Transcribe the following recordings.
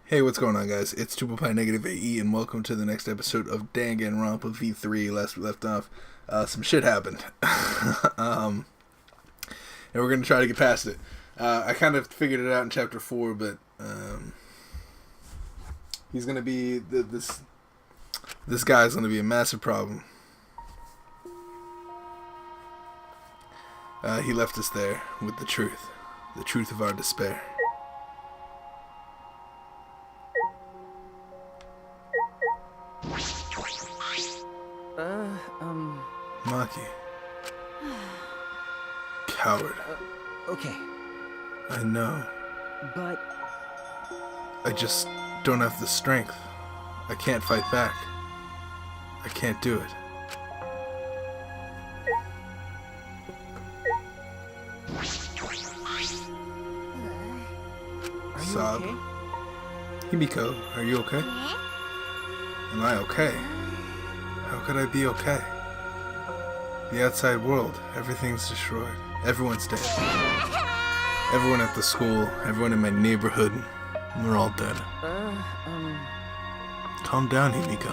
Hey, what's going on, guys? It's NegativeAE, and welcome to the next episode of Danganronpa V3. Last we left off, some shit happened. And we're going to try to get past it. I kind of figured it out in Chapter 4, but he's going to be... This guy's going to be a massive problem. He left us there with the truth of our despair. Maki. Coward. Okay. I know. But... I just don't have the strength. I can't fight back. I can't do it. Are you Sob. okay? Himiko, are you okay? Am I okay? How could I be okay? The outside world, everything's destroyed. Everyone's dead. Everyone at the school, everyone in my neighborhood, we're all dead. Calm down, Himiko.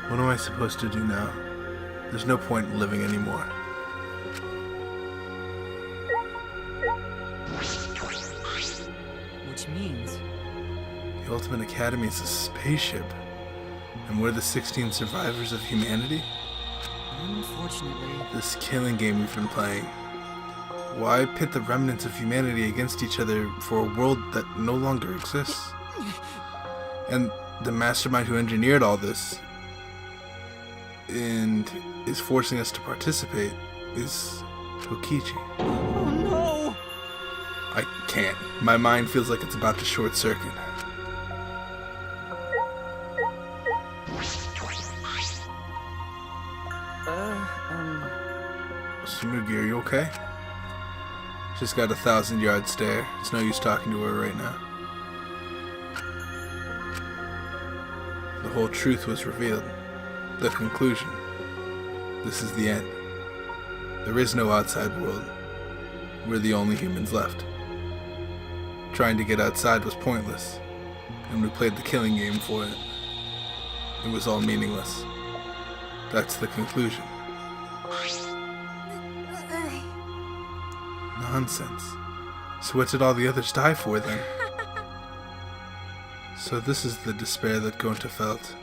What am I supposed to do now? There's no point in living anymore. Which means... The Ultimate Academy is a spaceship. And we're the 16 survivors of humanity? Unfortunately... This killing game we've been playing. Why pit the remnants of humanity against each other for a world that no longer exists? And the mastermind who engineered all this and is forcing us to participate is Tokichi. Oh no! I can't. My mind feels like it's about to short circuit. Sumugi, are you okay? She's got a 1,000-yard stare. It's no use talking to her right now. The whole truth was revealed. The conclusion. This is the end. There is no outside world. We're the only humans left. Trying to get outside was pointless, and we played the killing game for it. It was all meaningless. That's the conclusion. Nonsense. So what did all the others die for then? So this is the despair that Gonta felt.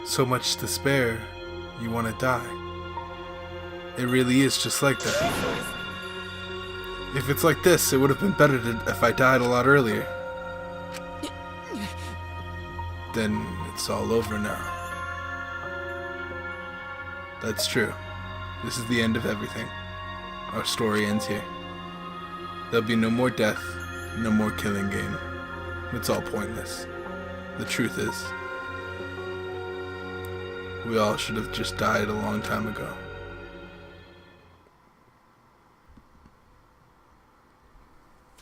So much despair, you want to die. It really is just like that. If it's like this, it would have been better if I died a lot earlier. Then it's all over now. That's true. This is the end of everything. Our story ends here. There'll be no more death, no more killing game. It's all pointless. The truth is, we all should have just died a long time ago.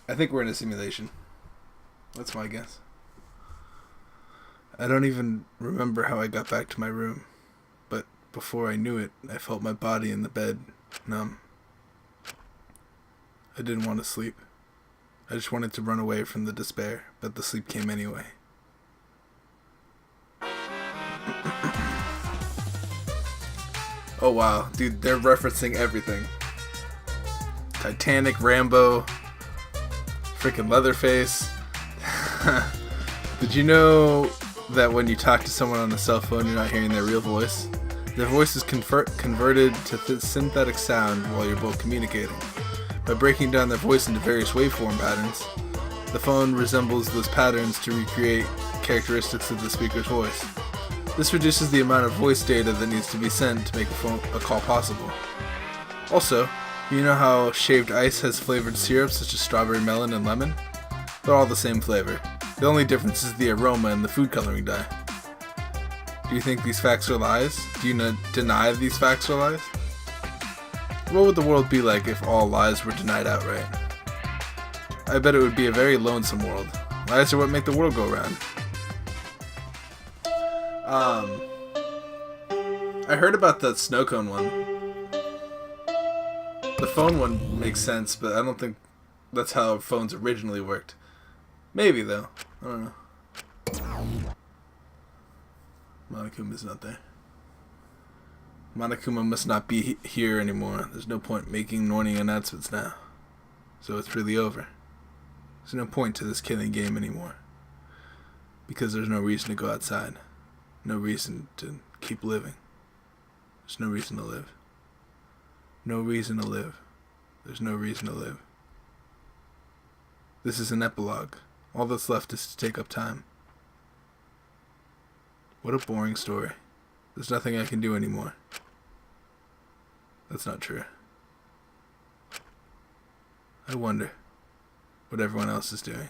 I think we're in a simulation. That's my guess. I don't even remember how I got back to my room, but before I knew it, I felt my body in the bed, numb. I didn't want to sleep. I just wanted to run away from the despair, but the sleep came anyway. Oh wow, dude, they're referencing everything. Titanic, Rambo, freaking Leatherface. Did you know that when you talk to someone on a cell phone, you're not hearing their real voice? Their voice is converted to synthetic sound while you're both communicating. By breaking down their voice into various waveform patterns, the phone resembles those patterns to recreate characteristics of the speaker's voice. This reduces the amount of voice data that needs to be sent to make a call possible. Also, you know how shaved ice has flavored syrups such as strawberry, melon, and lemon? They're all the same flavor. The only difference is the aroma and the food coloring dye. Do you think these facts are lies? Do you deny these facts are lies? What would the world be like if all lies were denied outright? I bet it would be a very lonesome world. Lies are what make the world go round. I heard about the snow cone one. The phone one makes sense, but I don't think that's how phones originally worked. Maybe, though. I don't know. Monokuma's not there. Monokuma must not be here anymore. There's no point making morning announcements now. So it's really over. There's no point to this killing game anymore. Because there's no reason to go outside. No reason to keep living. There's no reason to live. No reason to live. There's no reason to live. This is an epilogue. All that's left is to take up time. What a boring story. There's nothing I can do anymore. That's not true. I wonder what everyone else is doing.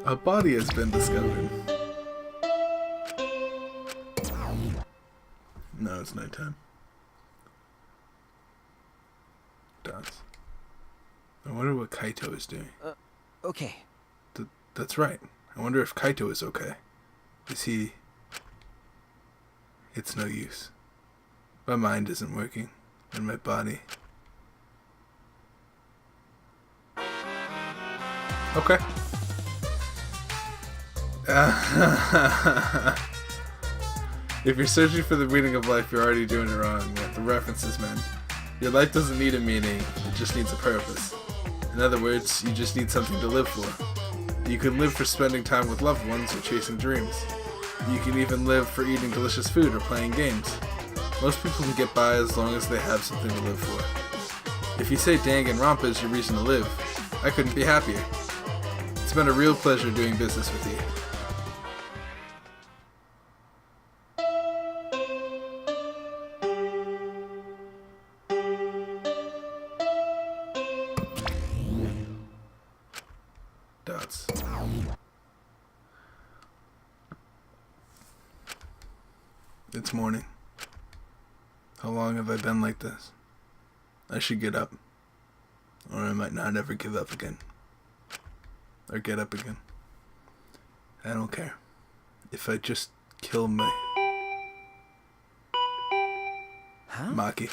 A body has been discovered. No, it's nighttime. Dots. I wonder what Kaito is doing. Okay. That's right. I wonder if Kaito is okay. Is he... It's no use. My mind isn't working, and my body... Okay. If you're searching for the meaning of life, you're already doing it wrong. Yeah, the references, man. Your life doesn't need a meaning, it just needs a purpose. In other words, you just need something to live for. You can live for spending time with loved ones or chasing dreams. You can even live for eating delicious food or playing games. Most people can get by as long as they have something to live for. If you say Danganronpa is your reason to live, I couldn't be happier. It's been a real pleasure doing business with you. Dots. It's morning. How long have I been like this? I should get up. Or I might not ever give up again. Or get up again. I don't care. If I just kill my... Maki.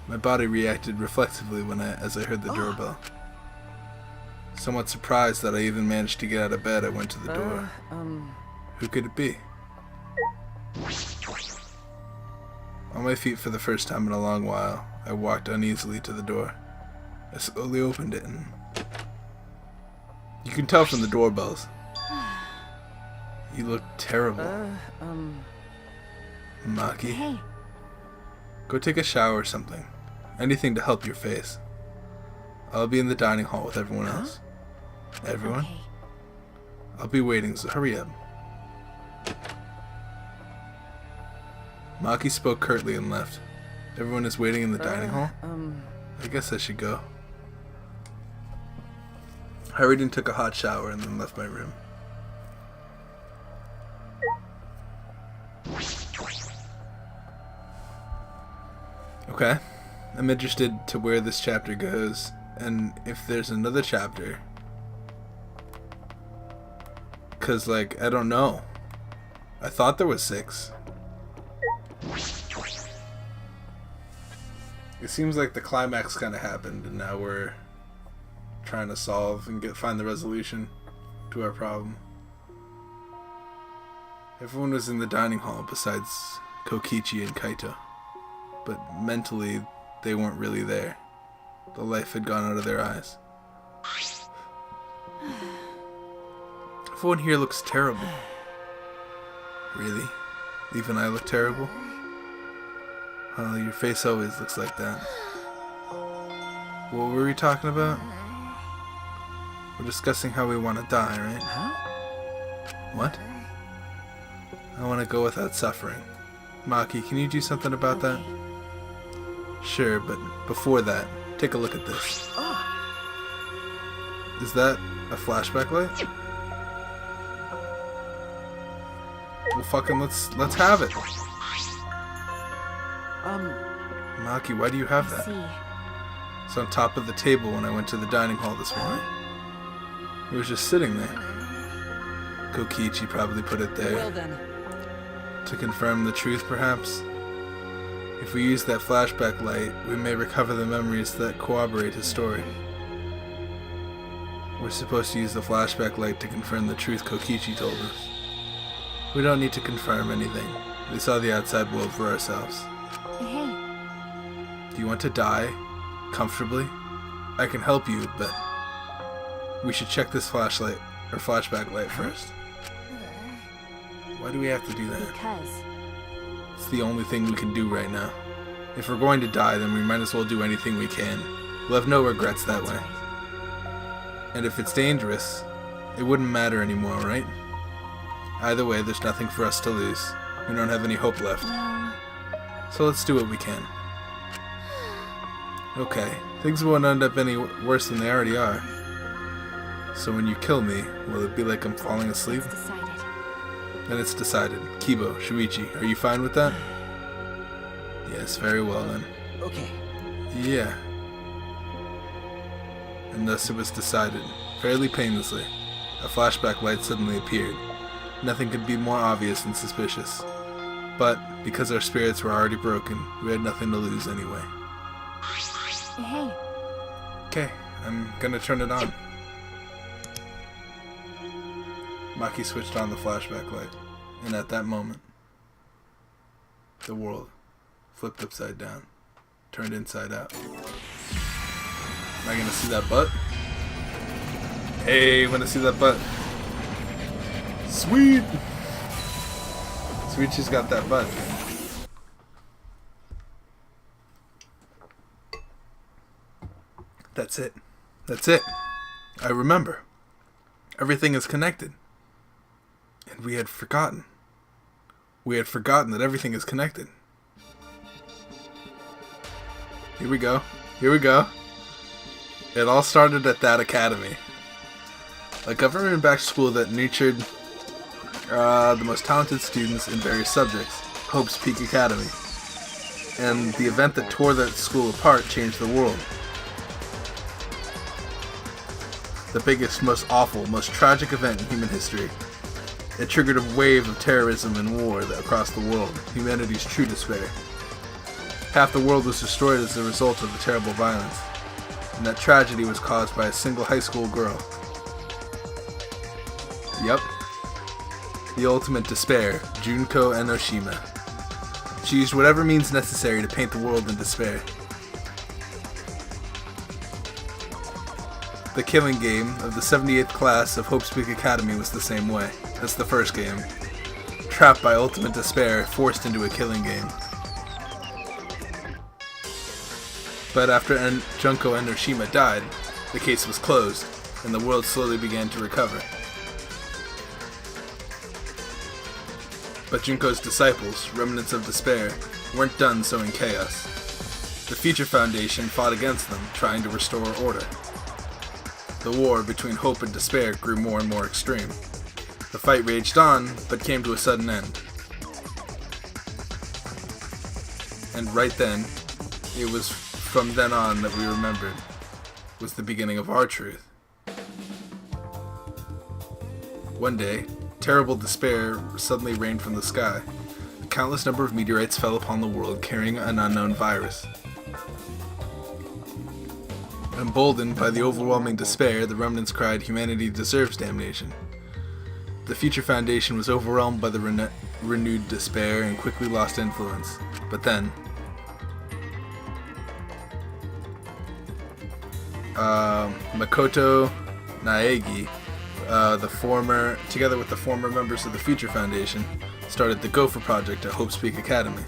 My body reacted reflexively as I heard the doorbell. Somewhat surprised that I even managed to get out of bed, I went to the door. Who could it be? On my feet for the first time in a long while, I walked uneasily to the door. I slowly opened it and... You can tell from the doorbells. You look terrible. Maki. Hey. Go take a shower or something. Anything to help your face. I'll be in the dining hall with everyone else. Everyone? Okay. I'll be waiting, so hurry up. Maki spoke curtly and left. Everyone is waiting in the dining hall? I guess I should go. I hurried and took a hot shower and then left my room. Okay. I'm interested to where this chapter goes, and if there's another chapter. 'Cause, like, I don't know. I thought there was 6. It seems like the climax kind of happened, and now we're trying to solve and find the resolution to our problem. Everyone was in the dining hall besides Kokichi and Kaito, but mentally they weren't really there. The life had gone out of their eyes. Everyone here looks terrible. Really? Even I look terrible? Oh, your face always looks like that. What were we talking about? We're discussing how we want to die, right? What? I want to go without suffering. Maki, can you do something about that? Sure, but before that, take a look at this. Is that a flashback light? Well, fucking let's have it. Maki, why do you have that? It's on top of the table when I went to the dining hall this morning. It was just sitting there. Kokichi probably put it there. Well then. To confirm the truth, perhaps? If we use that flashback light, we may recover the memories that corroborate his story. We're supposed to use the flashback light to confirm the truth Kokichi told us. We don't need to confirm anything. We saw the outside world for ourselves. Hey. Do you want to die? Comfortably? I can help you, but we should check this flashlight, or flashback light first. Why do we have to do that? Because. It's the only thing we can do right now. If we're going to die, then we might as well do anything we can. We'll have no regrets that way. And if it's dangerous, it wouldn't matter anymore, right? Either way, there's nothing for us to lose. We don't have any hope left. So let's do what we can. Okay, things won't end up any worse than they already are. So when you kill me, will it be like I'm falling asleep? It's decided. Then it's decided. Kibo, Shuichi, are you fine with that? Yes, very well then. Okay. Yeah. And thus it was decided. Fairly painlessly, a flashback light suddenly appeared. Nothing could be more obvious and suspicious. But, because our spirits were already broken, we had nothing to lose anyway. Hey. Okay, I'm gonna turn it on. Maki switched on the flashback light, and at that moment, the world flipped upside down, turned inside out. Am I gonna see that butt? Hey, wanna see that butt? Sweet! Sweet, she's got that butt. That's it. That's it. I remember. Everything is connected. And we had forgotten. We had forgotten that everything is connected. Here we go. Here we go. It all started at that academy. A government-backed school that nurtured the most talented students in various subjects. Hope's Peak Academy. And the event that tore that school apart changed the world. The biggest, most awful, most tragic event in human history. It triggered a wave of terrorism and war across the world, humanity's true despair. Half the world was destroyed as a result of the terrible violence, and that tragedy was caused by a single high school girl. Yep. The ultimate despair, Junko Enoshima. She used whatever means necessary to paint the world in despair. The killing game of the 78th class of Hope's Peak Academy was the same way. That's the first game. Trapped by ultimate despair, forced into a killing game. But after Junko Enoshima died, the case was closed, and the world slowly began to recover. But Junko's disciples, remnants of despair, weren't done sowing chaos. The Future Foundation fought against them, trying to restore order. The war between hope and despair grew more and more extreme. The fight raged on, but came to a sudden end. And right then, it was from then on that we remembered, was the beginning of our truth. One day, terrible despair suddenly rained from the sky. A countless number of meteorites fell upon the world carrying an unknown virus. Emboldened by the overwhelming despair, the remnants cried, "Humanity deserves damnation." The Future Foundation was overwhelmed by the renewed despair and quickly lost influence. But then, Makoto Naegi, together with the former members of the Future Foundation, started the Gopher Project at Hope's Peak Academy.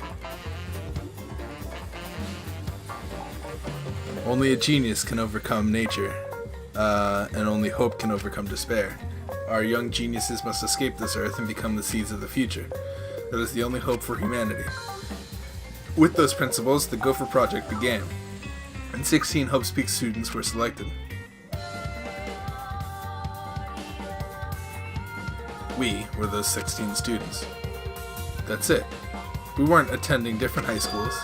Only a genius can overcome nature, and only hope can overcome despair. Our young geniuses must escape this earth and become the seeds of the future. That is the only hope for humanity. With those principles, the Gopher Project began, and 16 Hope's Peak students were selected. We were those 16 students. That's it. We weren't attending different high schools.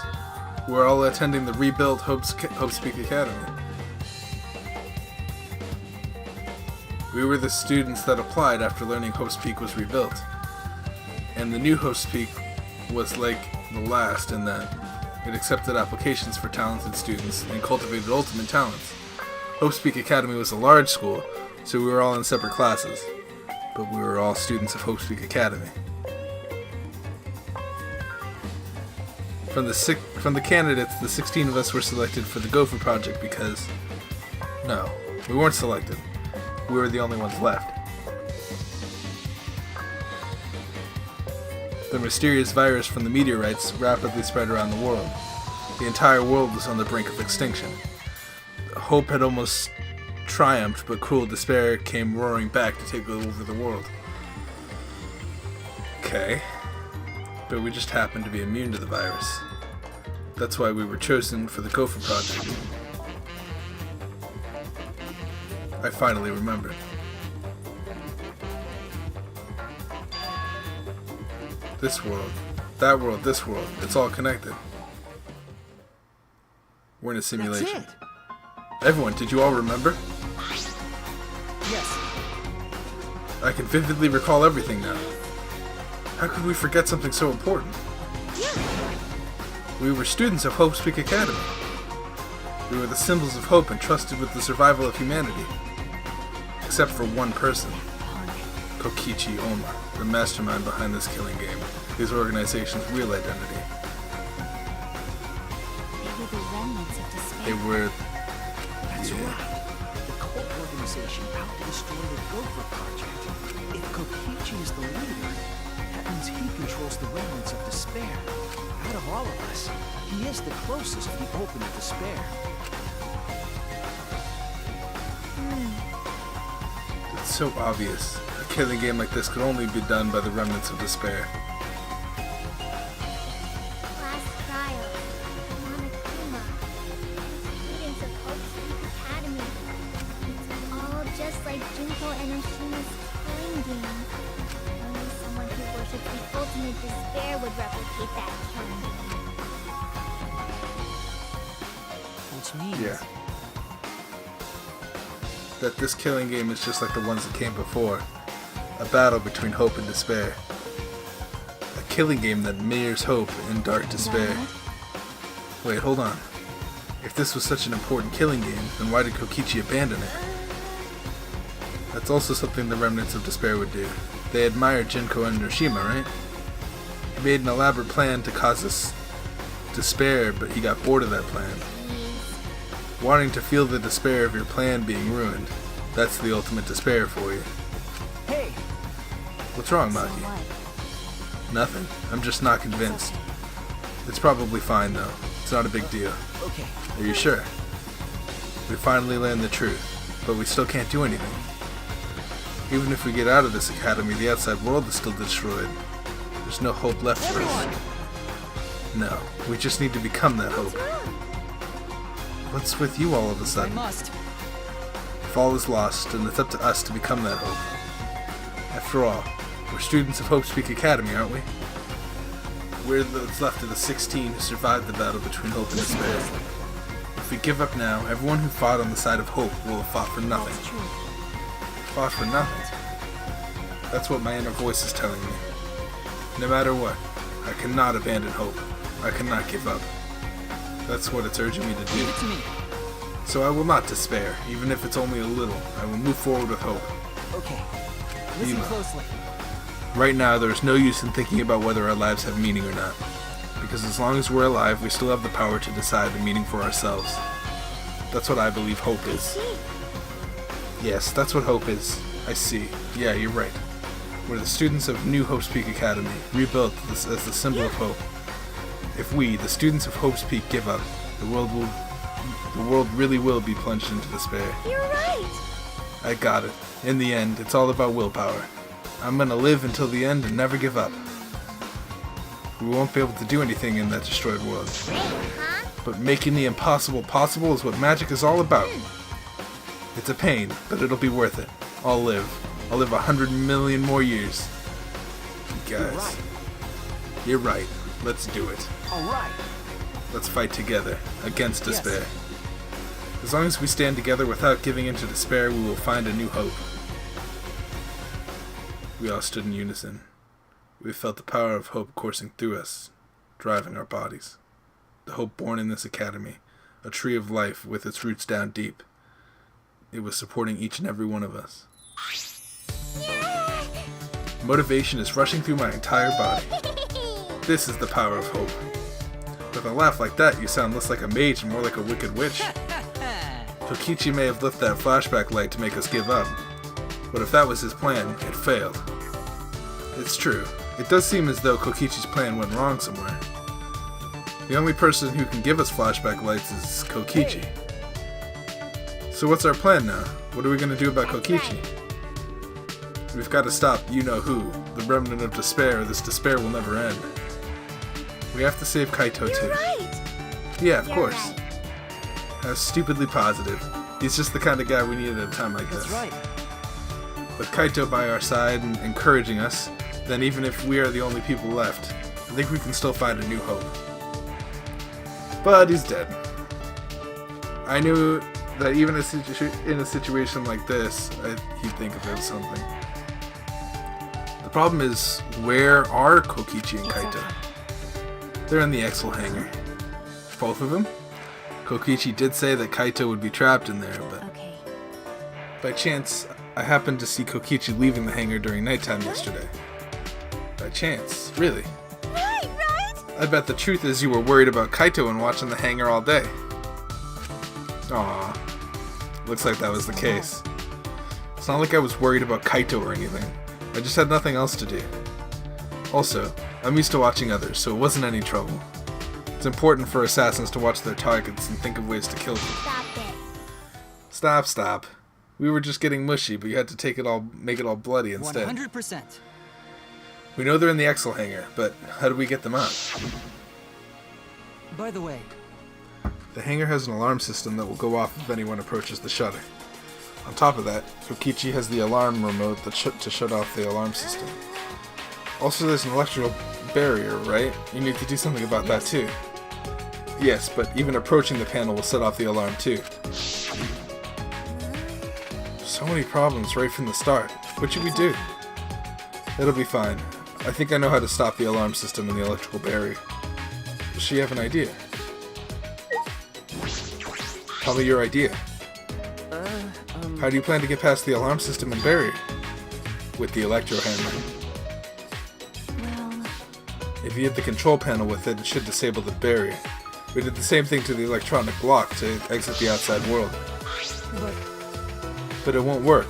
We were all attending the rebuilt Hope's Peak Academy. We were the students that applied after learning Hope's Peak was rebuilt. And the new Hope's Peak was like the last in that it accepted applications for talented students and cultivated ultimate talents. Hope Speak Academy was a large school, so we were all in separate classes, but we were all students of Hope Speak Academy. From the candidates, the 16 of us were selected for the Gopher Project because... No, we weren't selected. We were the only ones left. The mysterious virus from the meteorites rapidly spread around the world. The entire world was on the brink of extinction. Hope had almost triumphed, but cruel despair came roaring back to take over the world. Okay. But we just happened to be immune to the virus. That's why we were chosen for the Gopher Project. I finally remembered. This world, that world, this world, it's all connected. We're in a simulation. That's it. Everyone, did you all remember? Yes. I can vividly recall everything now. How could we forget something so important? We were students of Hope Speak Academy. We were the symbols of hope entrusted with the survival of humanity. Except for one person. Kokichi Oma, the mastermind behind this killing game, his organization's real identity. They were the remnants of despair. They were... That's right. The cult organization out to destroy the Gopher Project. If Kokichi is the leader, that means he controls the remnants of despair. Out of all of us, he is the closest to the open of despair. It's so obvious. A killing game like this could only be done by the remnants of despair. Last trial. Monokuma. Students of Hope Speak Academy. It's all just like Junko and Oshima's killing game. Only someone who worships the ultimate despair would replicate that killing game. Which means... Yeah. That this killing game is just like the ones that came before. A battle between hope and despair. A killing game that mirrors hope in dark despair. Wait, hold on. If this was such an important killing game, then why did Kokichi abandon it? That's also something the remnants of despair would do. They admired Jinko and Hiroshima, right? He made an elaborate plan to cause us despair, but he got bored of that plan. Wanting to feel the despair of your plan being ruined. That's the ultimate despair for you. Hey! What's wrong, So Maki? what? Nothing. I'm just not convinced. It's probably fine, though. It's not a big deal. Okay. Are you sure? We finally learned the truth, but we still can't do anything. Even if we get out of this academy, the outside world is still destroyed. There's no hope left for us. No, we just need to become that hope. What's with you all of a I sudden? must. If all is lost, and it's up to us to become that hope. After all, we're students of Hope Speak Academy, aren't we? We're those left of the 16 who survived the battle between hope and despair. If we give up now, everyone who fought on the side of hope will have fought for nothing. It's true. Fought for nothing. That's what my inner voice is telling me. No matter what, I cannot abandon hope. I cannot give up. That's what it's urging me to do. Give it to me. So I will not despair, even if it's only a little. I will move forward with hope. Okay. Listen Yuma. closely. Right now, there is no use in thinking about whether our lives have meaning or not. Because as long as we're alive, we still have the power to decide the meaning for ourselves. That's what I believe hope is. Yes, that's what hope is. I see. Yeah, you're right. We're the students of New Hope Speak Academy, rebuilt as the symbol of hope. If we, the students of Hope Speak, give up, the world really will be plunged into despair. You're right! I got it. In the end, it's all about willpower. I'm gonna live until the end and never give up. We won't be able to do anything in that destroyed world. Great, huh? But making the impossible possible is what magic is all about. It's a pain, but it'll be worth it. I'll live. I'll live 100 million more years. Guys, you're right. Let's do it. Alright. Let's fight together against despair. As long as we stand together without giving in to despair, we will find a new hope. We all stood in unison. We felt the power of hope coursing through us, driving our bodies. The hope born in this academy, a tree of life with its roots down deep. It was supporting each and every one of us. Motivation is rushing through my entire body. This is the power of hope. With a laugh like that, you sound less like a mage and more like a wicked witch. Kokichi may have left that flashback light to make us give up, but if that was his plan, it failed. It's true. It does seem as though Kokichi's plan went wrong somewhere. The only person who can give us flashback lights is Kokichi. So what's our plan now? What are we going to do about Kokichi? We've got to stop you-know-who, the remnant of despair. This despair will never end. We have to save Kaito too. Right. Yeah, of You're course. right. How stupidly positive. He's just the kind of guy we need at a time like this. That's right. With Kaito by our side and encouraging us, then even if we are the only people left, I think we can still find a new hope. But he's dead. I knew that even in a situation like this, he'd think of it as something. The problem is, where are Kokichi and Kaito? They're in the Exel hangar. Both of them? Kokichi did say that Kaito would be trapped in there, but Okay. by chance, I happened to see Kokichi leaving the hangar during nighttime yesterday. By chance, really. Right. I bet the truth is you were worried about Kaito and watching the hangar all day. Aww. Looks like that was the case. It's not like I was worried about Kaito or anything. I just had nothing else to do. Also, I'm used to watching others, so it wasn't any trouble. It's important for assassins to watch their targets and think of ways to kill them. Stop it. Stop. We were just getting mushy, but you had to make it all bloody instead. 100%. We know they're in the Exel hangar, but how do we get them out? By the way, The hangar has an alarm system that will go off if anyone approaches the shutter. On top of that, Kokichi has the alarm remote to shut off the alarm system. Also, there's an electrical barrier, right? You need to do something about that too. Yes, but even approaching the panel will set off the alarm too. So many problems right from the start. What should we do? It'll be fine. I think I know how to stop the alarm system and the electrical barrier. Does she have an idea? Tell me your idea. How do you plan to get past the alarm system and barrier? With the electro hammer. Well, If you hit the control panel with it, it should disable the barrier. We did the same thing to the electronic block to exit the outside world. But it won't work.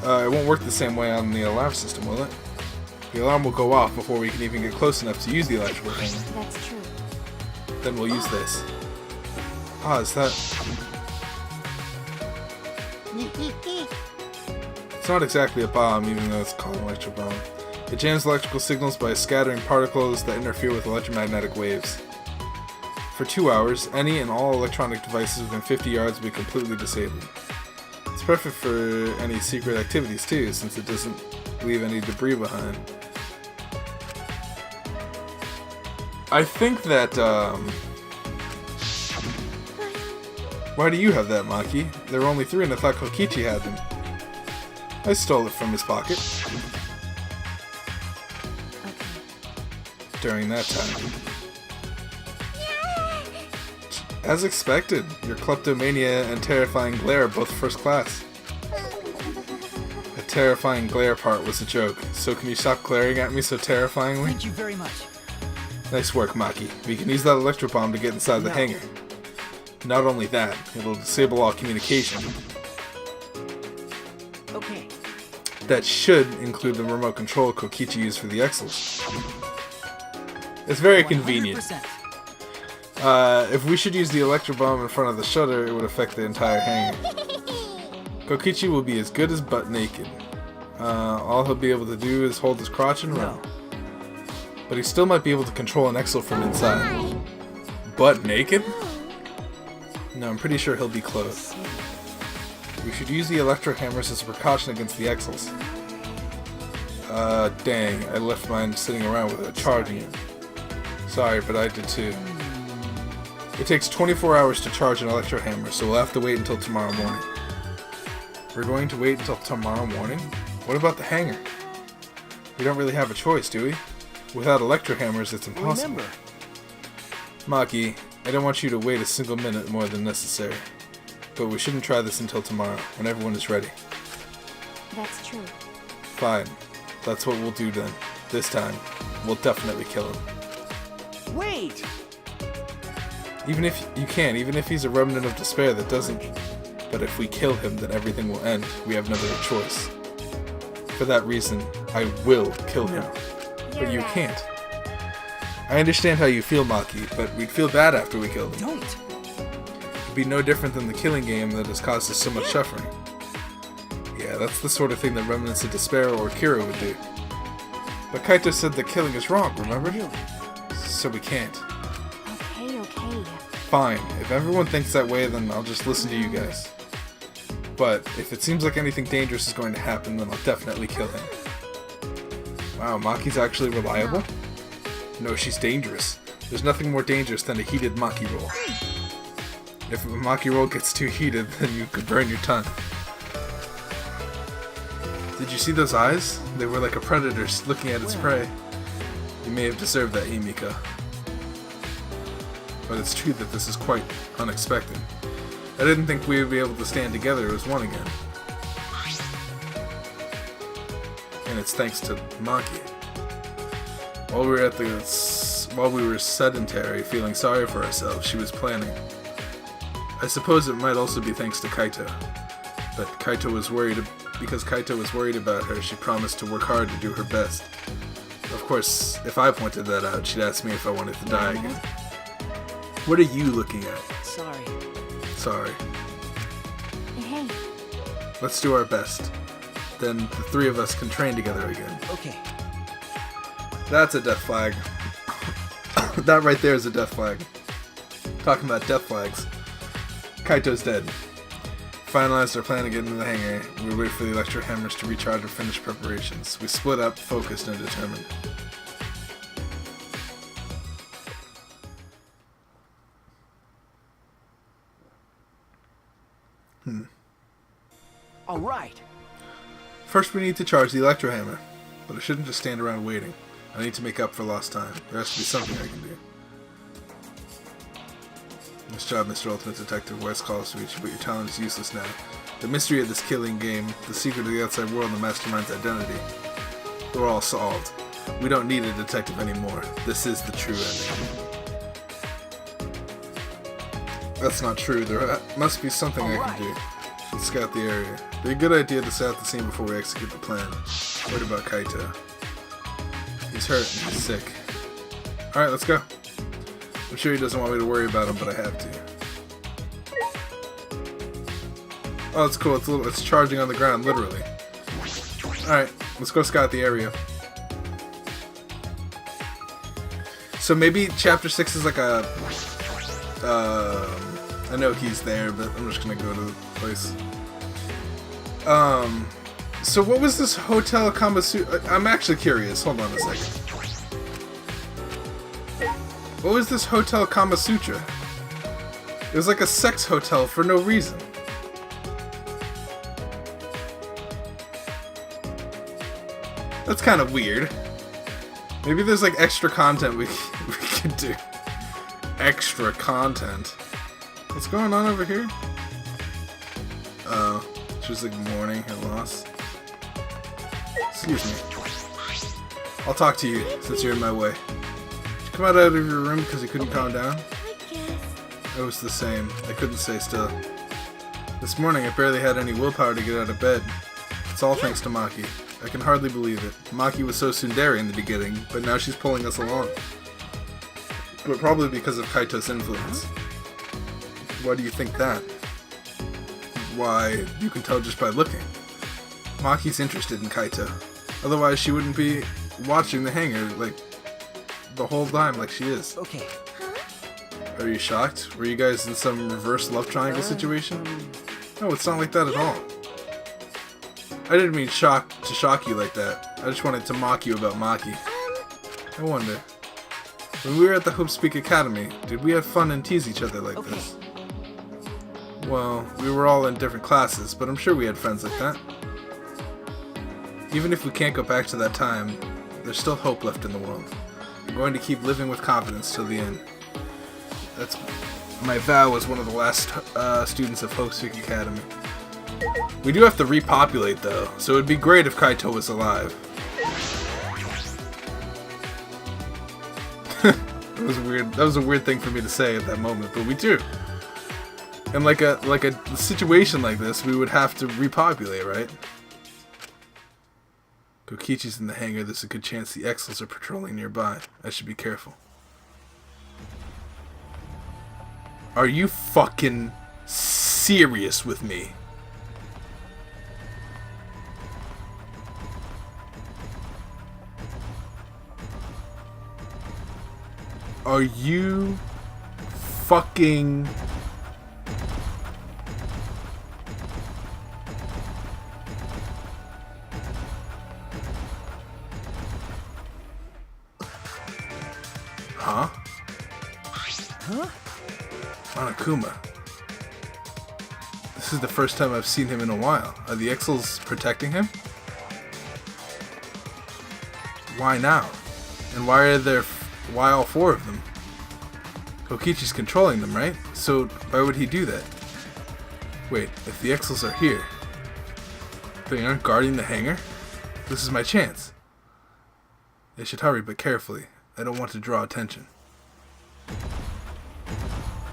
It won't work the same way on the alarm system, will it? The alarm will go off before we can even get close enough to use the electrical hammer. that's true. Then we'll use this. Ah, is that... It's not exactly a bomb, even though it's called an electro bomb. It jams electrical signals by scattering particles that interfere with electromagnetic waves. For 2 hours, any and all electronic devices within 50 yards will be completely disabled. It's perfect for any secret activities too, since it doesn't leave any debris behind. I think that, Why do you have that, Maki? There were only 3 and I thought Kokichi had them. I stole it from his pocket. During that time. As expected, your kleptomania and terrifying glare are both first class. The terrifying glare part was a joke, so can you stop glaring at me so terrifyingly? thank you very much. Nice work, Maki. We can use that electro bomb to get inside the No. hangar. Not only that, it'll disable all communication. Okay. That should include the remote control Kokichi used for the Exels. It's very convenient. 100%. If we should use the electro bomb in front of the shutter, it would affect the entire hangar. Kokichi will be as good as butt naked. All he'll be able to do is hold his crotch and run. No. But he still might be able to control an Exel from inside. Butt naked? No, I'm pretty sure he'll be clothed. We should use the electro hammers as a precaution against the Exels. Dang, I left mine sitting around with it, charging it. Sorry, but I did too. It takes 24 hours to charge an electro hammer, so we'll have to wait until tomorrow morning. We're going to wait until tomorrow morning? What about the hangar? We don't really have a choice, do we? Without electro hammers, it's impossible. Remember, Maki, I don't want you to wait a single minute more than necessary. But we shouldn't try this until tomorrow, when everyone is ready. That's true. Fine. That's what we'll do then. This time, we'll definitely kill him. wait! Even if he's a remnant of despair that doesn't. But if we kill him, then everything will end. We have no other choice. For that reason, I will kill him. But you can't. I understand how you feel, Maki, but we'd feel bad after we killed him. Don't! It'd be no different than the killing game that has caused us so much suffering. Yeah, that's the sort of thing that remnants of despair or Kira would do. But Kaito said that killing is wrong, remember? Really? So we can't. Okay. Fine. If everyone thinks that way, then I'll just listen to you guys. But if it seems like anything dangerous is going to happen, then I'll definitely kill him. Wow, Maki's actually reliable? No, she's dangerous. There's nothing more dangerous than a heated Maki roll. If a Maki roll gets too heated, then you could burn your tongue. Did you see those eyes? They were like a predator looking at its prey. You may have deserved that, Himika. But it's true that this is quite unexpected. I didn't think we would be able to stand together as one again. And it's thanks to Maki. While we were sedentary, feeling sorry for ourselves, she was planning. I suppose it might also be thanks to Kaito. But because Kaito was worried about her, she promised to work hard to do her best. Of course, if I pointed that out, she'd ask me if I wanted to die again. What are you looking at? Sorry. Hey. Let's do our best. Then the three of us can train together again. Okay. That's a death flag. That right there is a death flag. Talking about death flags. Kaito's dead. Finalized our plan to get into the hangar. We wait for the electro hammers to recharge and finish preparations. We split up, focused and determined. Alright. First we need to charge the electro hammer. But I shouldn't just stand around waiting. I need to make up for lost time. There has to be something I can do. Nice job, Mr. Ultimate Detective. West calls to reach you, but your talent is useless now. The mystery of this killing game, the secret of the outside world, and the mastermind's identity, they're all solved. We don't need a detective anymore. This is the true ending. That's not true. There must be something I can do. Should scout the area. It'd be a good idea to scout the scene before we execute the plan. What about Kaito? He's hurt and he's sick. Alright, let's go. I'm sure he doesn't want me to worry about him, but I have to. Oh, it's cool. It's charging on the ground, literally. Alright, let's go scout the area. So maybe Chapter 6 is like a... I know he's there, but I'm just gonna go to the place. So what was this Hotel Kama Sutra? I'm actually curious. Hold on a second. What was this Hotel Kama Sutra? It was like a sex hotel for no reason. That's kind of weird. Maybe there's like extra content we could do. Extra content. What's going on over here? Oh, it's just like mourning her loss. Excuse me. I'll talk to you since you're in my way. Did you come out of your room because you couldn't calm down? I guess. I was the same. I couldn't stay still. This morning I barely had any willpower to get out of bed. It's all thanks to Maki. I can hardly believe it. Maki was so tsundere in the beginning, but now she's pulling us along. But probably because of Kaito's influence. Why do you think that? Why, you can tell just by looking. Maki's interested in Kaito. Otherwise she wouldn't be watching the hangar like the whole time like she is. Okay. Are you shocked? Were you guys in some reverse love triangle situation? No, it's not like that at all. I didn't mean to shock you like that. I just wanted to mock you about Maki. I wonder. When we were at the Hope Speak Academy, did we have fun and tease each other like this? Well, we were all in different classes, but I'm sure we had friends like that. Even if we can't go back to that time, there's still hope left in the world. I'm going to keep living with confidence till the end. That's my vow as one of the last students of Hopeseek Academy. We do have to repopulate though, so it'd be great if Kaito was alive. That was weird. That was a weird thing for me to say at that moment, but we do. And like a situation like this, we would have to repopulate, right? Kokichi's in the hangar. There's a good chance the Exels are patrolling nearby. I should be careful. Are you fucking serious with me? Are you fucking... Huh? Huh? Monokuma. This is the first time I've seen him in a while. Are the Exels protecting him? Why now? And why all four of them? Kokichi's controlling them, right? So why would he do that? Wait, if the Exels are here, they aren't guarding the hangar? This is my chance. They should hurry, but carefully. I don't want to draw attention.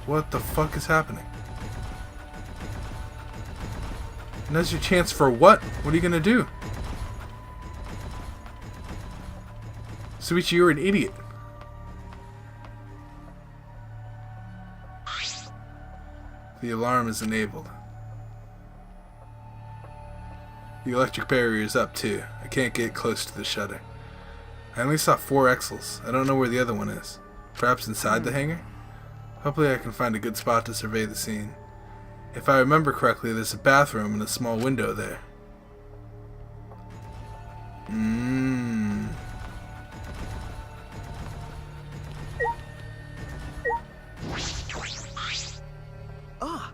What the fuck is happening? Now's your chance for what? What are you gonna do? Suichi, you're an idiot. The alarm is enabled. The electric barrier is up too. I can't get close to the shutter. I only saw 4 Exels. I don't know where the other one is. Perhaps inside the hangar? Hopefully I can find a good spot to survey the scene. If I remember correctly, there's a bathroom and a small window there. Ah!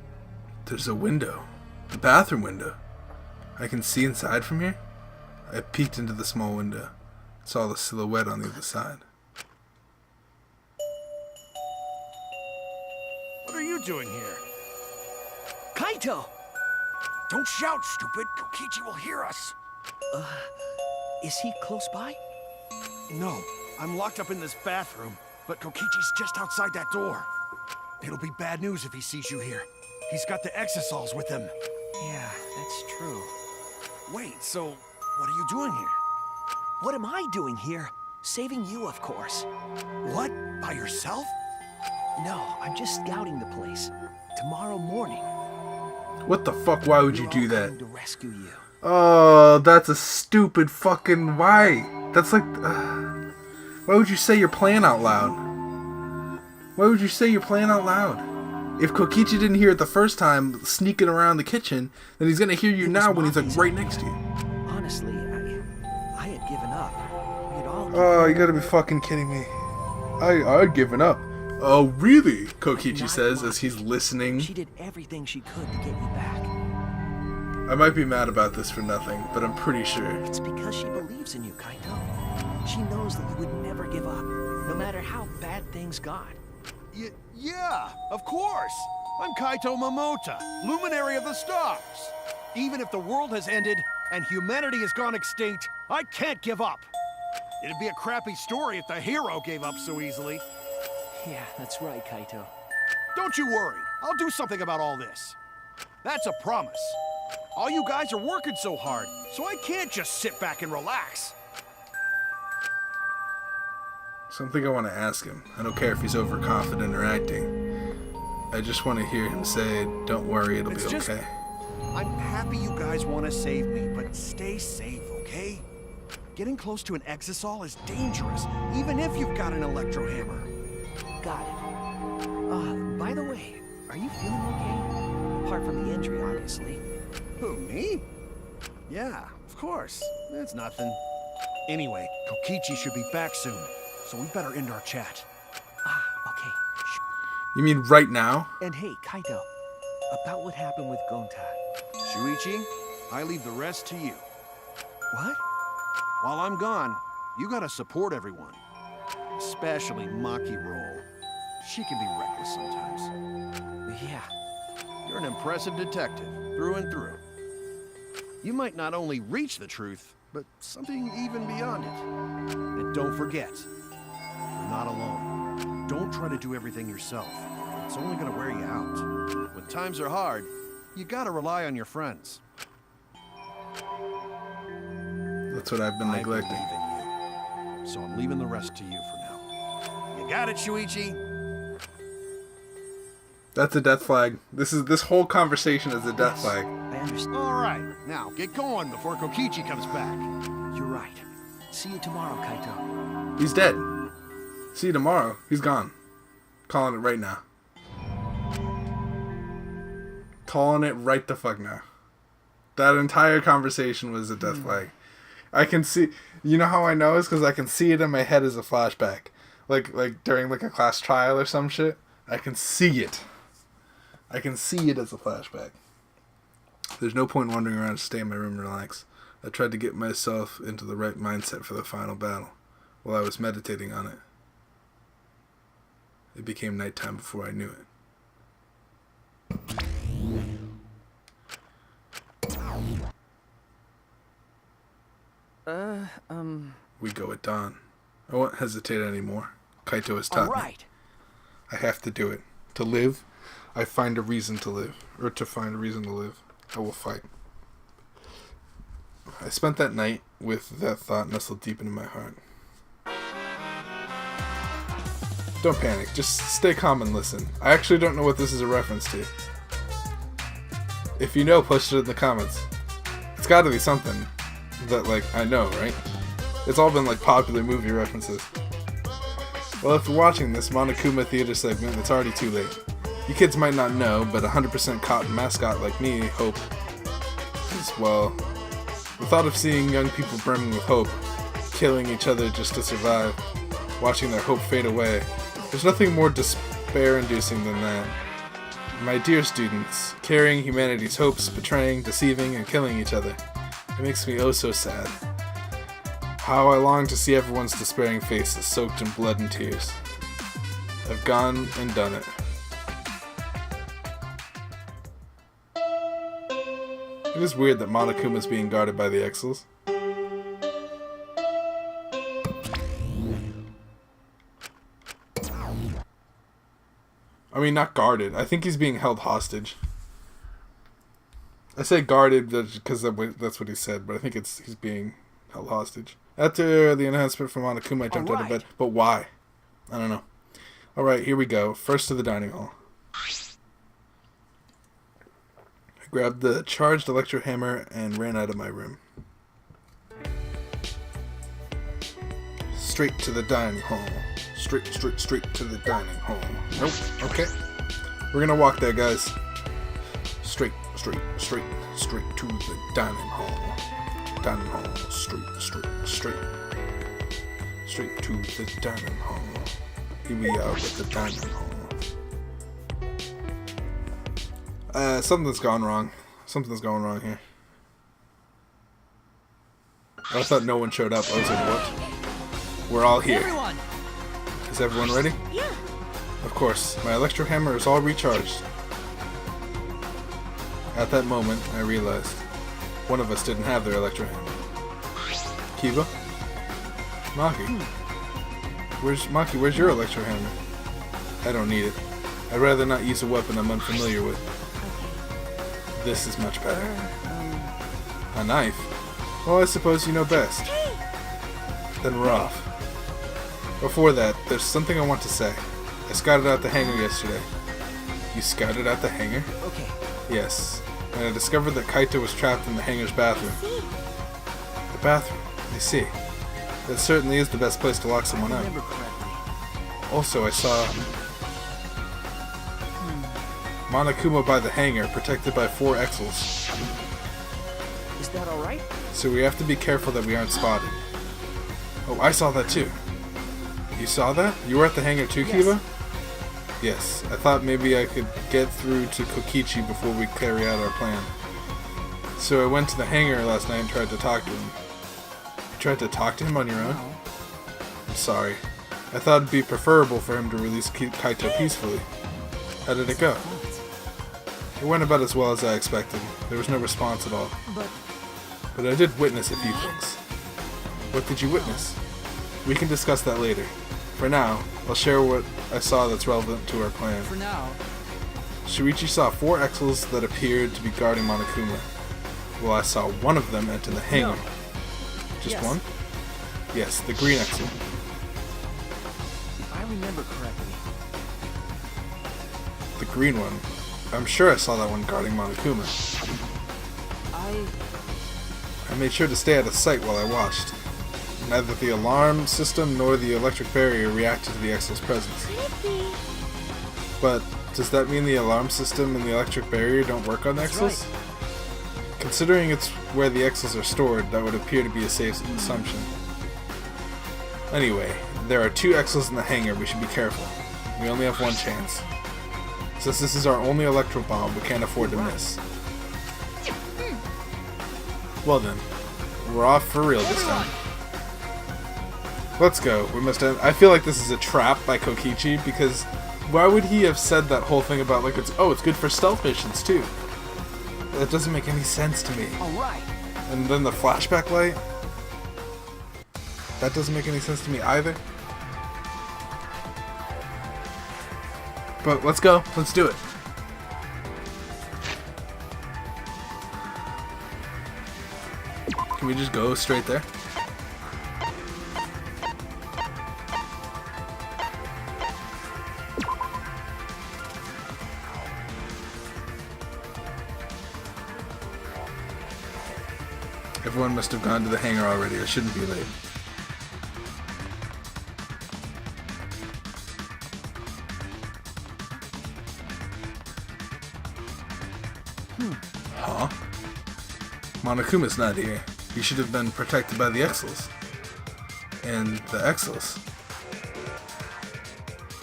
There's a window. The bathroom window. I can see inside from here? I peeked into the small window. Saw the silhouette on the other side. What are you doing here? Kaito! Don't shout, stupid. Kokichi will hear us. Is he close by? No, I'm locked up in this bathroom, but Kokichi's just outside that door. It'll be bad news if he sees you here. He's got the exosols with him. Yeah, that's true. Wait, so what are you doing here? What am I doing here? Saving you, of course. What? By yourself? No, I'm just scouting the place. Tomorrow morning. What the fuck? Why would you do that? I'm to rescue you. Oh, that's a stupid fucking why. That's like, why would you say your plan out loud? Why would you say your plan out loud? If Kokichi didn't hear it the first time, sneaking around the kitchen, then he's gonna hear you now when he's like right next to you. Honestly, I had given up. We had all. Oh, you gotta be fucking kidding me. I'd given up. Oh, really? Kokichi says as he's listening. She did everything she could to get you back. I might be mad about this for nothing, but I'm pretty sure. It's because she believes in you, Kaito. She knows that you would never give up, no matter how bad things got. Yeah, of course. I'm Kaito Momota, luminary of the stars. Even if the world has ended and humanity has gone extinct, I can't give up. It'd be a crappy story if the hero gave up so easily. Yeah, that's right, Kaito. Don't you worry. I'll do something about all this. That's a promise. All you guys are working so hard, so I can't just sit back and relax. Something I want to ask him. I don't care if he's overconfident or acting. I just want to hear him say, don't worry, it'll be okay. I'm happy you guys want to save me, but stay safe, okay? Getting close to an exosol is dangerous, even if you've got an electro hammer. Got it. By the way, are you feeling okay? Apart from the injury, obviously. Who, me? Yeah, of course. It's nothing. Anyway, Kokichi should be back soon, so we better end our chat. Okay. You mean right now? And hey, Kaito, about what happened with Gonta. Shuichi, I leave the rest to you. What? While I'm gone, you gotta support everyone. Especially Maki Roll. She can be reckless sometimes. Yeah. You're an impressive detective, through and through. You might not only reach the truth, but something even beyond it. And don't forget, you're not alone. Don't try to do everything yourself. It's only gonna wear you out. When times are hard, you gotta rely on your friends. That's what I've been I neglecting. believe in you. So I'm leaving the rest to you for now. You got it, Shuichi? That's a death flag. This whole conversation is a death flag. I understand. All right, now get going before Kokichi comes back. You're right. See you tomorrow, Kaito. He's dead. See you tomorrow. He's gone. Calling it right now. Calling it right the fuck now. That entire conversation was a death flag. I can see. You know how I know is because I can see it in my head as a flashback, like during like a class trial or some shit. I can see it. I can see it as a flashback. There's no point wandering around to stay in my room and relax. I tried to get myself into the right mindset for the final battle. While I was meditating on it, it became nighttime before I knew it. We go at dawn. I won't hesitate anymore. Kaito has taught All me. right. I have to do it. To live, I find a reason to live. Or to find a reason to live, I will fight. I spent that night with that thought nestled deep into my heart. Don't panic, just stay calm and listen. I actually don't know what this is a reference to. If you know, post it in the comments. It's gotta be something that, like, I know, right? It's all been, like, popular movie references. Well, if you're watching this Monokuma Theater segment, it's already too late. You kids might not know, but 100% cotton mascot like me, Hope, is, well, the thought of seeing young people brimming with hope, killing each other just to survive, watching their hope fade away, there's nothing more despair-inducing than that. My dear students, carrying humanity's hopes, betraying, deceiving, and killing each other. It makes me oh so sad. How I long to see everyone's despairing faces soaked in blood and tears. I've gone and done it. It is weird that Monokuma is being guarded by the Exils. I mean, not guarded. I think he's being held hostage. I say guarded because that's what he said, but I think he's being held hostage. After the announcement from Monokuma, I jumped out of bed. But why? I don't know. Alright, here we go. First to the dining hall. I grabbed the charged electro hammer and ran out of my room. Straight to the dining hall. Straight to the dining hall. Nope. Okay. We're gonna walk there, guys. Straight to the dining hall. Dining hall. Straight to the dining hall. Here we are at the dining hall. Something's gone wrong. Something's going wrong here. I thought no one showed up. I was like, what? We're all here. Everyone. Is everyone ready? Yeah. Of course. My electro hammer is all recharged. At that moment, I realized one of us didn't have their electro hammer. Kiba? Maki? Where's your electro hammer? I don't need it. I'd rather not use a weapon I'm unfamiliar with. This is much better. A knife? Well, I suppose you know best. Then we're off. Before that, there's something I want to say. I scouted out the hangar yesterday. You scouted out the hangar? Okay. Yes. And I discovered that Kaito was trapped in the hangar's bathroom. The bathroom? I see. That certainly is the best place to lock someone out. Remember correctly. Also, I saw Monokuma by the hangar, protected by 4 Exils. Is that all right? So we have to be careful that we aren't spotted. Oh, I saw that too. You saw that? You were at the hangar too, Yes. Kiba? Yes. I thought maybe I could get through to Kokichi before we carry out our plan. So I went to the hangar last night and tried to talk to him. You tried to talk to him on your own? No. I'm sorry. I thought it'd be preferable for him to release Kaito peacefully. How did it go? It went about as well as I expected. There was no response at all. But I did witness a few things. What did you witness? We can discuss that later. For now, I'll share what I saw that's relevant to our plan. For now. Shuichi saw 4 Exels that appeared to be guarding Monokuma. Well, I saw one of them enter the hangar. No. Just Yes. one? Yes, the green Exel. If I remember correctly. The green one. I'm sure I saw that one guarding Monokuma. I made sure to stay out of sight while I watched. Neither the alarm system nor the electric barrier reacted to the Exel's presence. Could it be? But does that mean the alarm system and the electric barrier don't work on That's Exels? Considering it's where the Exels are stored, that would appear to be a safe assumption. Anyway, there are 2 Exels in the hangar. We should be careful. We only have one chance. Since this is our only electro bomb, we can't afford to miss. Well then, we're off for real this time. Let's go. We must have, I feel like this is a trap by Kokichi, because why would he have said that whole thing about like it's good for stealth missions too? That doesn't make any sense to me. Alright. And then the flashback light? That doesn't make any sense to me either. But let's go. Let's do it. Can we just go straight there? Everyone must have gone to the hangar already. I shouldn't be late. Huh? Monokuma's not here. He should have been protected by the Exels. And the Exels.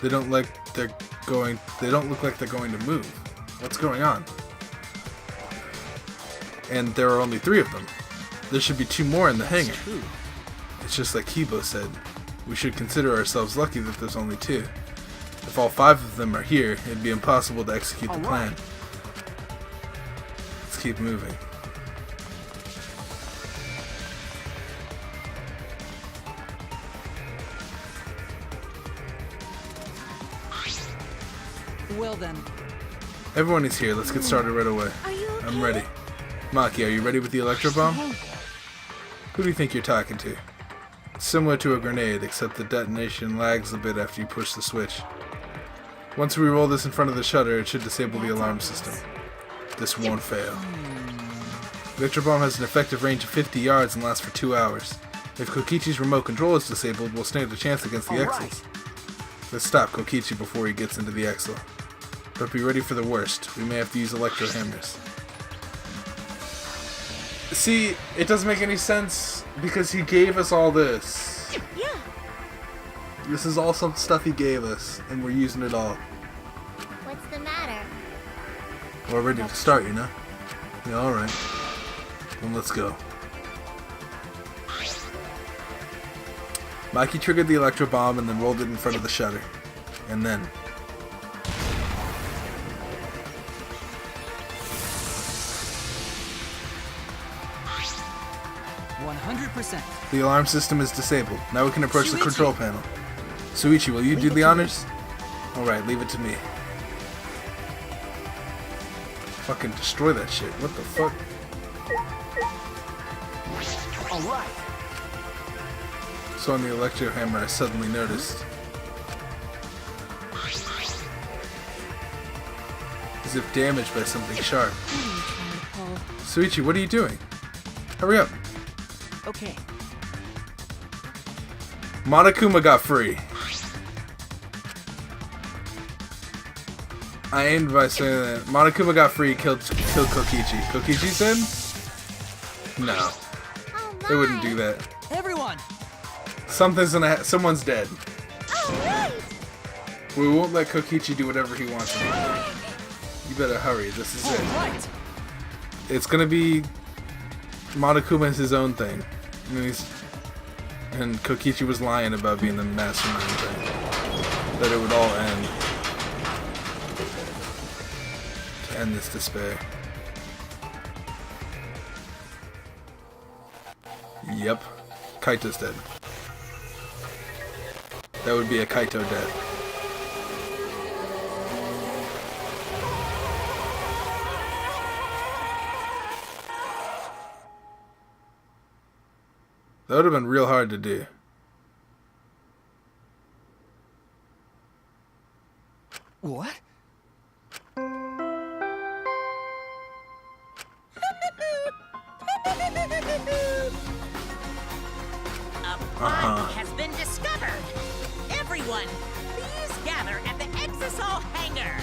They don't look like they're going to move. What's going on? And there are only 3 of them. There should be 2 more in the hangar. It's just like Kibo said. We should consider ourselves lucky that there's only 2. If all 5 of them are here, it'd be impossible to execute the plan. Let's keep moving. Well then. Everyone is here. Let's get started right away. Are you okay? I'm ready. Maki, are you ready with the electro bomb? Hey, Who do you think you're talking to? It's similar to a grenade, except the detonation lags a bit after you push the switch. Once we roll this in front of the shutter, it should disable the alarm system. This won't fail. The electro bomb has an effective range of 50 yards and lasts for 2 hours. If Kokichi's remote control is disabled, we'll stand a chance against the Exels. Let's stop Kokichi before he gets into the Exel. But be ready for the worst. We may have to use electro hammers. See, it doesn't make any sense because he gave us all this. Yeah. This is all some stuff he gave us, and we're using it all. What's the matter? We're ready to start, you know? Yeah, alright. Then let's go. Maki triggered the electro bomb and then rolled it in front of the shutter. And then... 100%. The alarm system is disabled. Now we can approach the control panel. Suichi, will you do the honors? Alright, leave it to me. Fucking destroy that shit. What the fuck? Alright. So on the electro hammer, I suddenly noticed. As if damaged by something sharp. Suichi, what are you doing? Hurry up. Okay. Monokuma got free. I aimed by saying that Monokuma got free, killed Kokichi. Kokichi said? No. Oh my. They wouldn't do that. Everyone. Someone's dead. Alright. We won't let Kokichi do whatever he wants to do. You better hurry, this is it. Alright. It's gonna be Monokuma's his own thing. I mean, And Kokichi was lying about being the mastermind thing. That it would all end. To end this despair. Yep. Kaito's dead. That would be a Kaito death. That would have been real hard to do. What? Body has been discovered. Everyone, please gather at the Exisol hangar.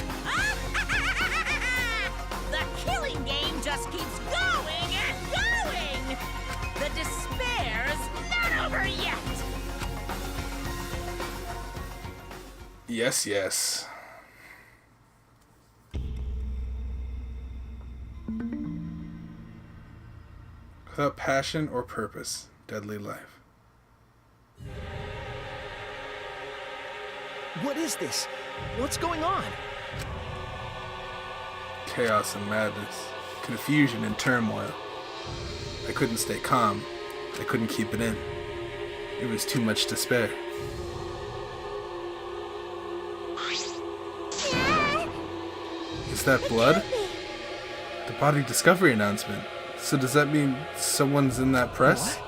The killing game just keeps going and going. The despair's not over yet. Yes, yes. Without passion or purpose, deadly life. What is this? What's going on? Chaos and madness, confusion and turmoil. I couldn't stay calm. I couldn't keep it in. It was too much despair. Is that blood? The body discovery announcement. So does that mean someone's in that press? What?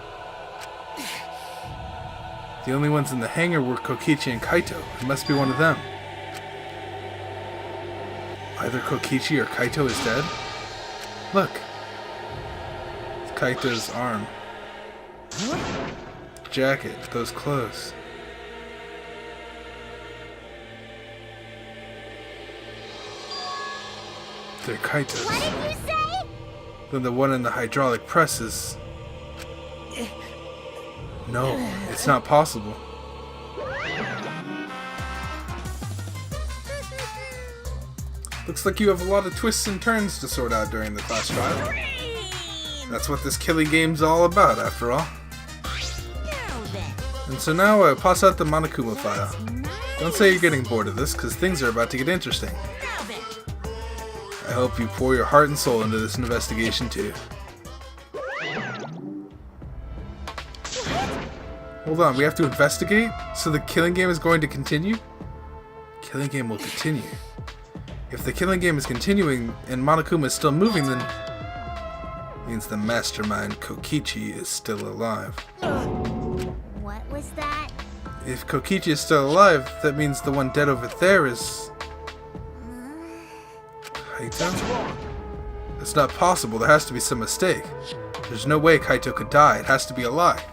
The only ones in the hangar were Kokichi and Kaito. It must be one of them. Either Kokichi or Kaito is dead? Look. It's Kaito's arm. Jacket, those clothes. They're Kaito's. What did you say? Then the one in the hydraulic press is... No, it's not possible. Looks like you have a lot of twists and turns to sort out during the class trial. That's what this killing game's all about, after all. Now then, And so now I pass out the Monokuma file. Don't say you're getting bored of this, because things are about to get interesting. now then. I hope you pour your heart and soul into this investigation too. Hold on, we have to investigate? So the killing game is going to continue? Killing game will continue. If the killing game is continuing and Monokuma is still moving, then means the mastermind Kokichi is still alive. What was that? If Kokichi is still alive, that means the one dead over there is... Kaito? That's not possible. There has to be some mistake. There's no way Kaito could die. It has to be a lie.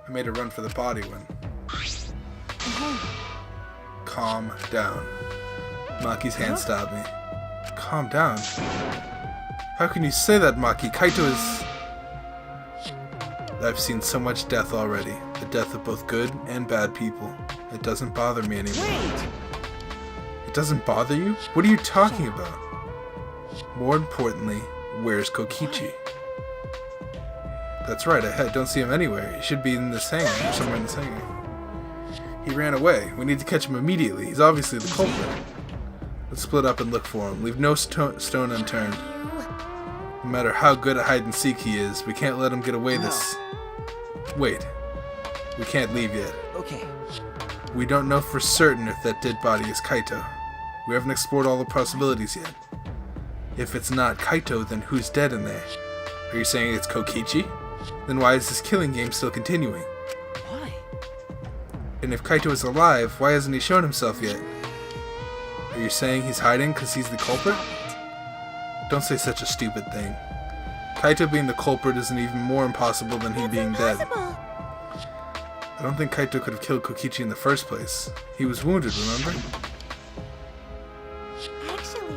I made a run for the body when... Calm down. Maki's hand stopped me. Calm down? How can you say that, Maki? Kaito is... I've seen so much death already. The death of both good and bad people. It doesn't bother me anymore. Wait! It doesn't bother you? What are you talking about? More importantly, where's Kokichi? That's right, I don't see him anywhere. He should be in this hangar, or somewhere in this hangar. He ran away. We need to catch him immediately. He's obviously the culprit. Let's split up and look for him. Leave no stone unturned. No matter how good at hide and seek he is, we can't let him get away this... Wait. We can't leave yet. Okay. We don't know for certain if that dead body is Kaito. We haven't explored all the possibilities yet. If it's not Kaito, then who's dead in there? Are you saying it's Kokichi? Then why is this killing game still continuing? Why? And if Kaito is alive, why hasn't he shown himself yet? Are you saying he's hiding because he's the culprit? Don't say such a stupid thing. Kaito being the culprit isn't even more impossible than he being dead. I don't think Kaito could have killed Kokichi in the first place. He was wounded, remember? Actually,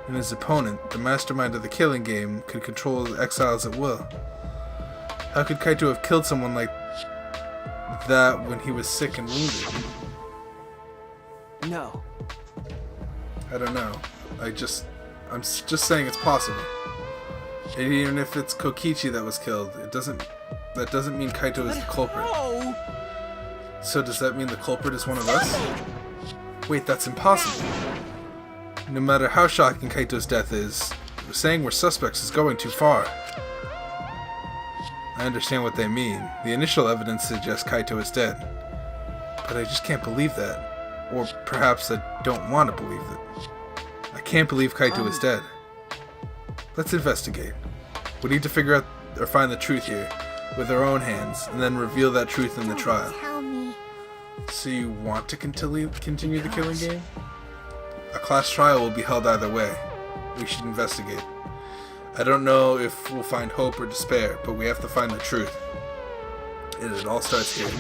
And his opponent, the mastermind of the killing game, could control the exiles at will. How could Kaito have killed someone like that when he was sick and wounded? No. I don't know. I'm just saying it's possible. And even if it's Kokichi that was killed, it doesn't that doesn't mean Kaito is the culprit. Oh! So does that mean the culprit is one of us? Wait, that's impossible. No matter how shocking Kaito's death is, saying we're suspects is going too far. I understand what they mean. The initial evidence suggests Kaito is dead. But I just can't believe that. Or perhaps I don't want to believe it. I can't believe Kaito is dead. Let's investigate. We need to figure out or find the truth here with our own hands, and then reveal that truth in the trial. Tell me. So you want to continue the killing game? A class trial will be held either way. We should investigate. I don't know if we'll find hope or despair, but we have to find the truth. And it all starts here.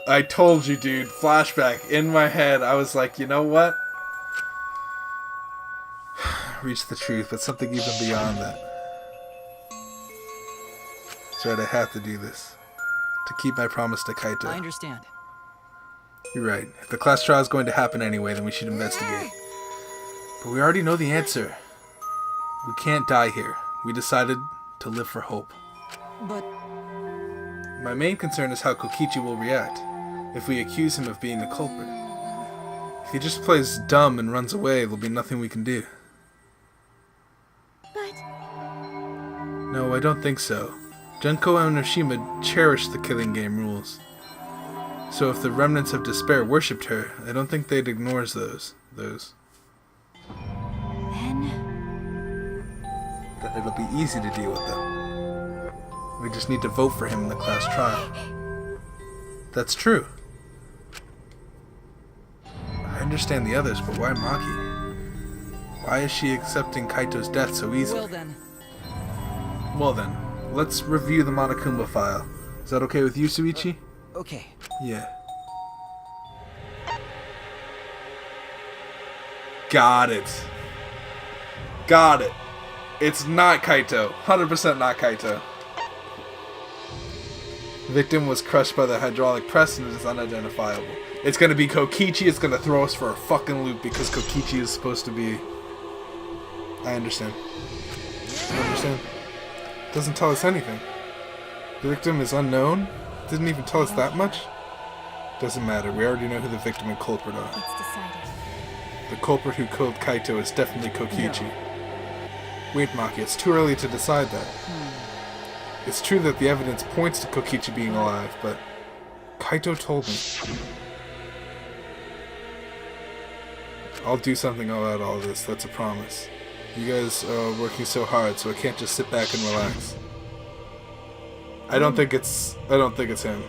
I told you, dude. Flashback in my head. I was like, you know what? Reach the truth, but something even beyond that. That's right, I have to do this. To keep my promise to Kaito. I understand. You're right. If the class trial is going to happen anyway, then we should investigate. But we already know the answer. We can't die here. We decided to live for hope. But My main concern is how Kokichi will react if we accuse him of being the culprit. If he just plays dumb and runs away, there'll be nothing we can do. But No, I don't think so. Junko and Oshima cherished the killing game rules. So if the remnants of despair worshipped her, I don't think they'd ignore those. Then it'll be easy to deal with them. We just need to vote for him in the class trial. That's true. I understand the others, but why Maki? Why is she accepting Kaito's death so easily? Well then, let's review the Monokuma file. Is that okay with you, Suichi? okay. Yeah. Got it. Got it. It's not Kaito. 100% not Kaito. Victim was crushed by the hydraulic press and is unidentifiable. It's gonna be Kokichi. It's gonna throw us for a fucking loop because Kokichi is supposed to be... I understand. You understand? Doesn't tell us anything. The victim is unknown? Didn't even tell us that much? Doesn't matter. We already know who the victim and culprit are. It's decided. The culprit who killed Kaito is definitely Kokichi. Wait, Maki, it's too early to decide that. It's true that the evidence points to Kokichi being alive, but Kaito told me. I'll do something about all this, that's a promise. You guys are working so hard, so I can't just sit back and relax. I don't think it's him.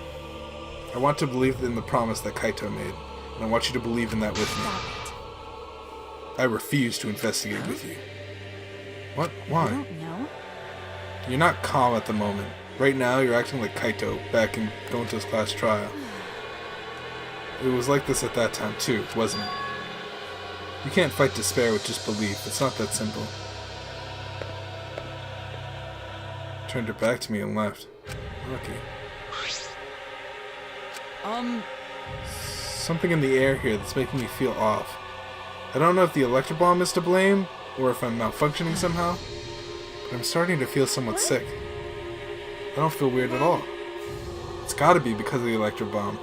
I want to believe in the promise that Kaito made, and I want you to believe in that with me. Stop it. I refuse to investigate with you. What? I Why? don't know. You're not calm at the moment. Right now, you're acting like Kaito back in going to his class trial. It was like this at that time too, wasn't it? You can't fight despair with just belief. It's not that simple. Turned her back to me and left. Okay. Something in the air here that's making me feel off. I don't know if the electro bomb is to blame, or if I'm malfunctioning somehow, but I'm starting to feel somewhat sick. I don't feel weird at all. It's gotta be because of the electro bomb.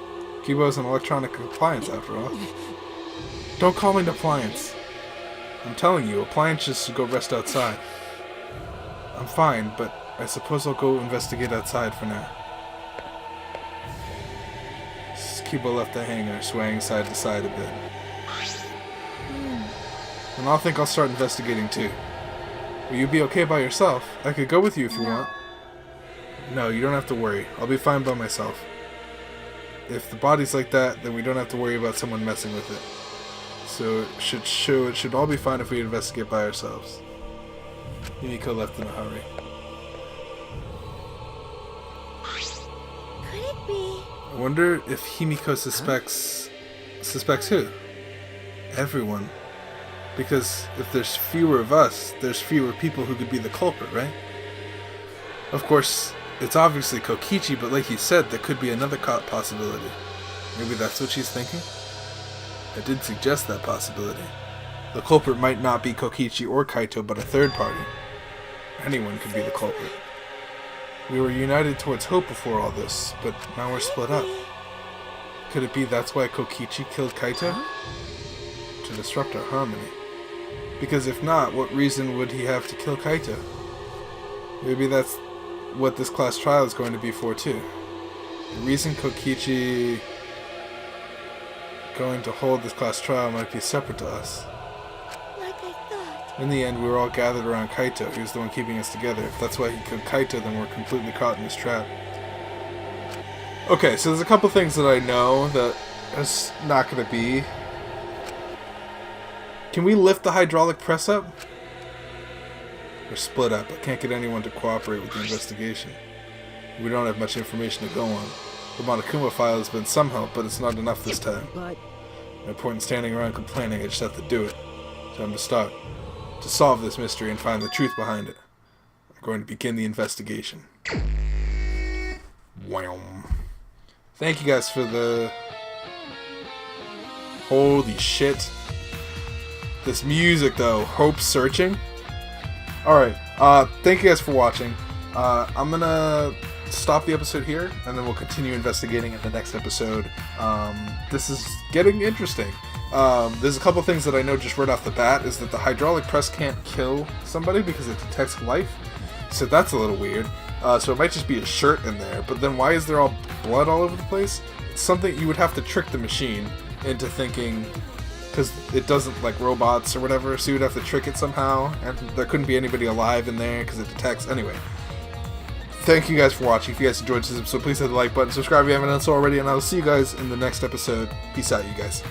Kibo's an electronic appliance after all. Don't call me an appliance. I'm telling you, appliances should go rest outside. I'm fine, but I suppose I'll go investigate outside for now. Kibo left the hangar, swaying side to side a bit. And I think I'll start investigating too. Will you be okay by yourself? I could go with you if you want. No, you don't have to worry. I'll be fine by myself. If the body's like that, then we don't have to worry about someone messing with it. So it should all be fine if we investigate by ourselves. Himiko left in a hurry. could it be? I wonder if Himiko suspects who? Everyone. Because if there's fewer of us, there's fewer people who could be the culprit, right? Of course, it's obviously Kokichi, but like you said, there could be another possibility. Maybe that's what she's thinking? I did suggest that possibility. The culprit might not be Kokichi or Kaito, but a third party. Anyone could be the culprit. We were united towards hope before all this, but now we're split up. Could it be that's why Kokichi killed Kaito? To disrupt our harmony. Because if not, what reason would he have to kill Kaito? Maybe that's what this class trial is going to be for too. The reason Kokichi going to hold this class trial might be separate to us. Like I thought. In the end, we were all gathered around Kaito. He was the one keeping us together. If that's why he killed Kaito, then we're completely caught in his trap. Okay, so there's a couple things that I know that is not going to be. Can we lift the hydraulic press up? We're split up. I can't get anyone to cooperate with the investigation. We don't have much information to go on. The Monokuma file has been some help, but it's not enough this time. But No point in standing around complaining, I just have to do it. Time to start. To solve this mystery and find the truth behind it. I'm going to begin the investigation. Wow. Thank you guys for the... Holy shit. This music though, Hope Searching. Alright, thank you guys for watching. I'm gonna stop the episode here, and then we'll continue investigating in the next episode. This is getting interesting. There's a couple things that I know just right off the bat, is that the hydraulic press can't kill somebody because it detects life. So that's a little weird. So it might just be a shirt in there, but then why is there all blood all over the place? It's something you would have to trick the machine into thinking, because it doesn't like robots or whatever, so you would have to trick it somehow, and there couldn't be anybody alive in there because it detects. Anyway, thank you guys for watching. If you guys enjoyed this episode, please hit the like button, subscribe if you haven't done so already, and I'll see you guys in the next episode. Peace out, you guys.